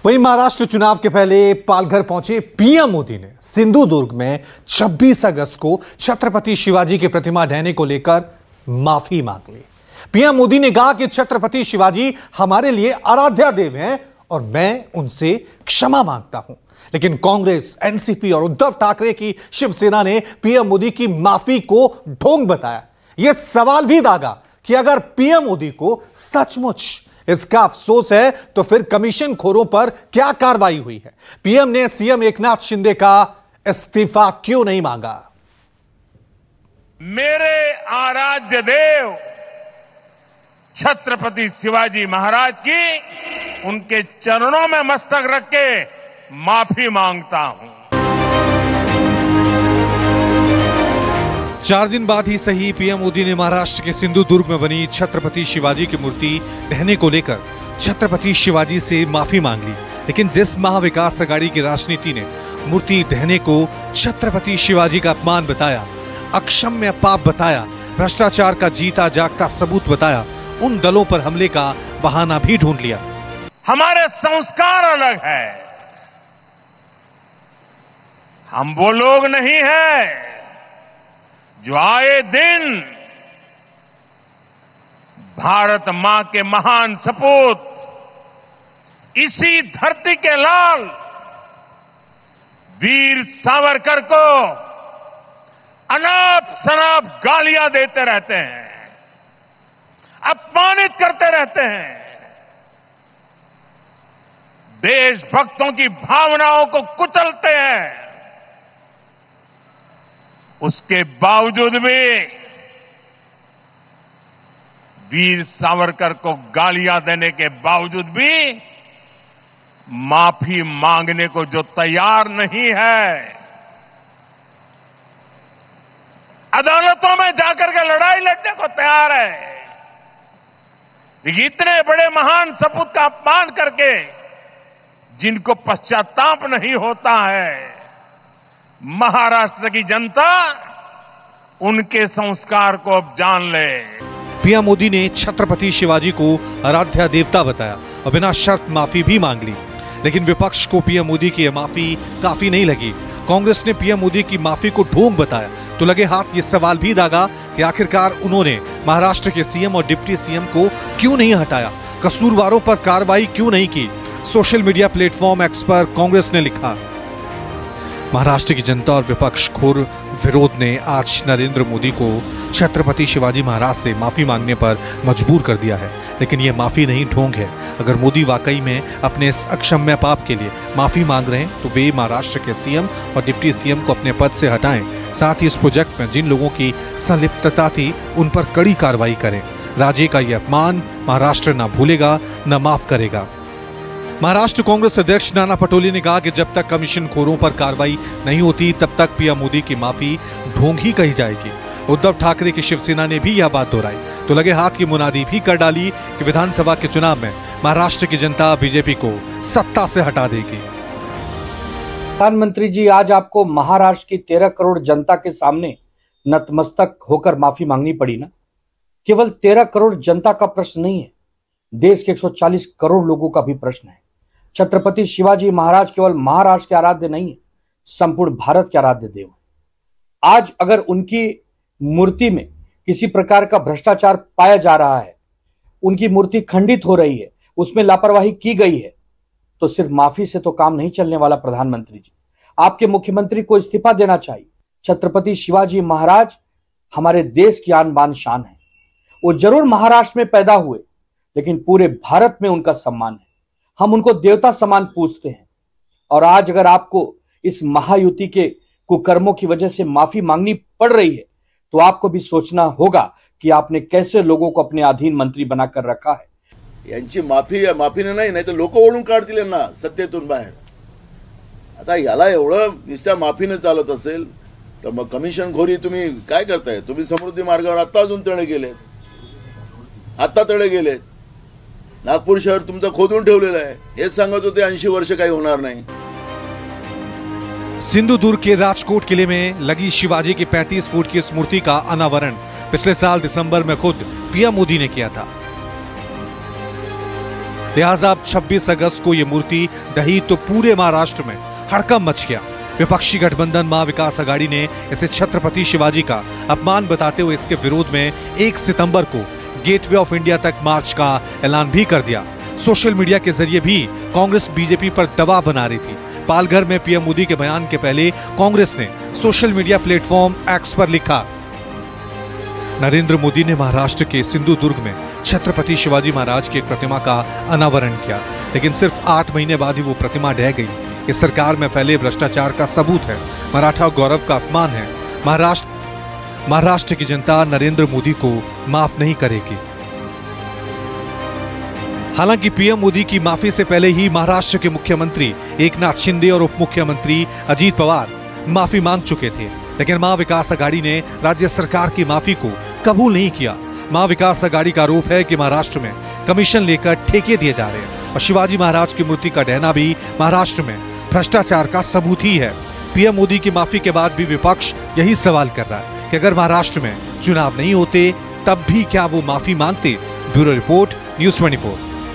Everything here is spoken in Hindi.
वहीं महाराष्ट्र चुनाव के पहले पालघर पहुंचे पीएम मोदी ने सिंधुदुर्ग में 26 अगस्त को छत्रपति शिवाजी की प्रतिमा ढहने को लेकर माफी मांग ली। पीएम मोदी ने कहा कि छत्रपति शिवाजी हमारे लिए आराध्य देव हैं और मैं उनसे क्षमा मांगता हूं। लेकिन कांग्रेस, एनसीपी और उद्धव ठाकरे की शिवसेना ने पीएम मोदी की माफी को ढोंग बताया। यह सवाल भी दागा कि अगर पीएम मोदी को सचमुच इसका अफसोस है तो फिर कमीशन खोरों पर क्या कार्रवाई हुई है? पीएम ने सीएम एकनाथ शिंदे का इस्तीफा क्यों नहीं मांगा? मेरे आराध्य देव छत्रपति शिवाजी महाराज की उनके चरणों में मस्तक रख के माफी मांगता हूं। 4 दिन बाद ही सही पीएम मोदी ने महाराष्ट्र के सिंधुदुर्ग में बनी छत्रपति शिवाजी की मूर्ति ढहने को लेकर छत्रपति शिवाजी से माफी मांग ली। लेकिन जिस महाविकास अघाड़ी की राजनीति ने मूर्ति ढहने को छत्रपति शिवाजी का अपमान बताया, अक्षम्य पाप बताया, भ्रष्टाचार का जीता जागता सबूत बताया, उन दलों पर हमले का बहाना भी ढूंढ लिया। हमारे संस्कार अलग है। हम वो लोग नहीं हैं जो आए दिन भारत मां के महान सपूत, इसी धरती के लाल वीर सावरकर को अनाप शनाप गालियां देते रहते हैं, अपमानित करते रहते हैं, देशभक्तों की भावनाओं को कुचलते हैं। उसके बावजूद भी वीर सावरकर को गालियां देने के बावजूद भी माफी मांगने को जो तैयार नहीं है, अदालतों में जाकर के लड़ाई लड़ने को तैयार है, लेकिन इतने बड़े महान सपूत का अपमान करके जिनको पश्चाताप नहीं होता है, महाराष्ट्र की जनता उनके संस्कार को अब जान ले। पीएम मोदी ने छत्रपति शिवाजी को आराध्य देवता बताया और बिना शर्त माफी भी मांग ली। लेकिन विपक्ष को पीएम मोदी की यह माफी काफी नहीं लगी। कांग्रेस ने पीएम मोदी की माफी को ढोंग बताया तो लगे हाथ ये सवाल भी दागा कि आखिरकार उन्होंने महाराष्ट्र के सीएम और डिप्टी सीएम को क्यों नहीं हटाया, कसूरवारों पर कार्रवाई क्यों नहीं की। सोशल मीडिया प्लेटफॉर्म एक्स पर कांग्रेस ने लिखा, महाराष्ट्र की जनता और विपक्ष घोर विरोध ने आज नरेंद्र मोदी को छत्रपति शिवाजी महाराज से माफी मांगने पर मजबूर कर दिया है। लेकिन यह माफी नहीं, ढोंग है। अगर मोदी वाकई में अपने इस अक्षम्य पाप के लिए माफी मांग रहे हैं तो वे महाराष्ट्र के सीएम और डिप्टी सीएम को अपने पद से हटाएं। साथ ही इस प्रोजेक्ट में जिन लोगों की संलिप्तता थी उन पर कड़ी कार्रवाई करें। राज्य का यह अपमान महाराष्ट्र न भूलेगा न माफ करेगा। महाराष्ट्र कांग्रेस अध्यक्ष नाना पटोले ने कहा कि जब तक कमीशन खोरों पर कार्रवाई नहीं होती तब तक पीएम मोदी की माफी ढोंग ही कही जाएगी। उद्धव ठाकरे की शिवसेना ने भी यह बात दोहराई तो लगे हाथ की मुनादी भी कर डाली कि विधानसभा के चुनाव में महाराष्ट्र की जनता बीजेपी को सत्ता से हटा देगी। प्रधानमंत्री जी, आज आपको महाराष्ट्र की 13 करोड़ जनता के सामने नतमस्तक होकर माफी मांगनी पड़ी ना। केवल 13 करोड़ जनता का प्रश्न नहीं है, देश के 140 करोड़ लोगों का भी प्रश्न है। छत्रपति शिवाजी महाराज केवल महाराष्ट्र के आराध्य नहीं है, संपूर्ण भारत के आराध्य देव है। आज अगर उनकी मूर्ति में किसी प्रकार का भ्रष्टाचार पाया जा रहा है, उनकी मूर्ति खंडित हो रही है, उसमें लापरवाही की गई है, तो सिर्फ माफी से तो काम नहीं चलने वाला। प्रधानमंत्री जी, आपके मुख्यमंत्री को इस्तीफा देना चाहिए। छत्रपति शिवाजी महाराज हमारे देश की आन बान शान है। वो जरूर महाराष्ट्र में पैदा हुए, लेकिन पूरे भारत में उनका सम्मान है। हम उनको देवता समान पूजते हैं। और आज अगर आपको इस महायुति के कुकर्मों की वजह से माफी मांगनी पड़ रही है तो आपको भी सोचना होगा कि आपने कैसे लोगों को अपने अधीन मंत्री बनाकर रखा है। यांची माफीने नाही तर लोक ओढून काढतील यांना सत्तेतून बाहेर। आता याला एवढं नुसत्या माफीने चालत असेल तर मग कमिशन खोरी तुम्ही काय करताय? तुम्ही समृद्धी मार्गावर आता अजून तडे गेलेत। नागपूर शहर तुमचं खोदून ठेवलेलं आहे, हेच सांगत होते 80 वर्ष काही होणार नाही। सिंधुदुर्ग के राजकोट किले में लगी शिवाजी की 35 फुट की इस मूर्ति का अनावरण पिछले साल दिसंबर में खुद पीएम मोदी ने किया था। लिहाजा अब 26 अगस्त को ये मूर्ति ढही तो पूरे महाराष्ट्र में हड़कंप मच गया। विपक्षी गठबंधन महा विकास आघाड़ी ने इसे छत्रपति शिवाजी का अपमान बताते हुए इसके विरोध में 1 सितंबर को गेटवे ऑफ इंडिया तक मार्च का ऐलान भी कर दिया। सोशल मीडिया के जरिए भी कांग्रेस बीजेपी पर दबाव बना रही थी। पालघर में पीएम मोदी के बयान के पहले कांग्रेस ने सोशल मीडिया प्लेटफॉर्म एक्स पर लिखा, नरेंद्र मोदी ने महाराष्ट्र के सिंधुदुर्ग में छत्रपति शिवाजी महाराज की एक प्रतिमा का अनावरण किया, लेकिन सिर्फ 8 महीने बाद ही वो प्रतिमा ढह गई। इस सरकार में फैले भ्रष्टाचार का सबूत है, मराठा गौरव का अपमान है। महाराष्ट्र की जनता नरेंद्र मोदी को माफ नहीं करेगी। हालांकि पीएम मोदी की माफी से पहले ही महाराष्ट्र के मुख्यमंत्री एकनाथ शिंदे और उप मुख्यमंत्री अजीत पवार माफी मांग चुके थे, लेकिन महा विकास आघाड़ी ने राज्य सरकार की माफी को कबूल नहीं किया। महा विकास आघाड़ी का आरोप है कि महाराष्ट्र में कमीशन लेकर ठेके दिए जा रहे हैं और शिवाजी महाराज की मूर्ति का ढहना भी महाराष्ट्र में भ्रष्टाचार का सबूत ही है। पीएम मोदी की माफी के बाद भी विपक्ष यही सवाल कर रहा है कि अगर महाराष्ट्र में चुनाव नहीं होते तब भी क्या वो माफी मांगते। Bureau report, news 24।